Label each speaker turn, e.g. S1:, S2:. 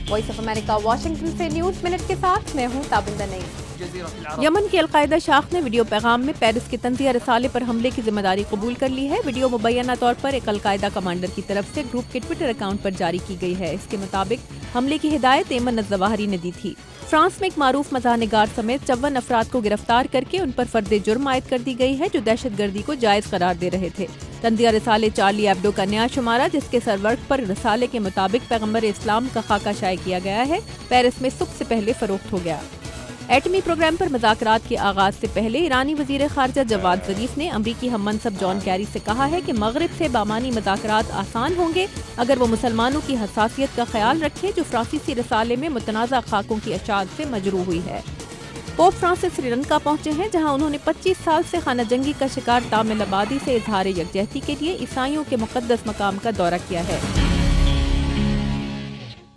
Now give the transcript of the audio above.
S1: Voice of America Washington से news minute के साथ मैं हूँ ताबिंदा नईम।
S2: यमन की अलकायदा शाख ने वीडियो पैगाम में पेरिस के तंजिया रसाले पर हमले की जिम्मेदारी कबूल कर ली है। वीडियो मुबैना तौर पर एक अलकायदा कमांडर की तरफ से ग्रुप के ट्विटर अकाउंट पर जारी की गई है। इसके मुताबिक हमले की हिदायत ऐमन अज़्ज़वाहिरी ने दी थी। फ्रांस में एक मारूफ मज़ाहनिगार समेत 54 अफराद को गिरफ्तार करके उन पर फर्द जुर्म आयद कर दी गई है जो दहशतगर्दी को जायज़ करार दे रहे थे। तंजिया रसाले चार्ली एब्डो का नया शुमारा, जिसके सरवर्क पर रसाले के मुताबिक पैगम्बर इस्लाम का खाका शाये किया गया है, पेरिस में सुबह से पहले फरोख्त हो गया। एटमी प्रोग्राम पर मुज़ाकरात के आगाज से पहले ईरानी वज़ीर ख़ारजा जवाद ज़रीफ ने अमरीकी हम मनसब जॉन कैरी से कहा है कि मगरिब से बामानी मुज़ाकरात आसान होंगे अगर वो मुसलमानों की हसासियत का ख्याल रखे जो फ्रांसीसी रसाले में मुतनाज़ा खाकों की अशात से मजरू हुई है। पोप फ्रांसिस श्रीलंका पहुंचे हैं, जहां उन्होंने 25 साल से खाना जंगी का शिकार तामिल आबादी से इजहार यकजहती के लिए ईसाइयों के मुक़द्दस मकाम का दौरा किया है।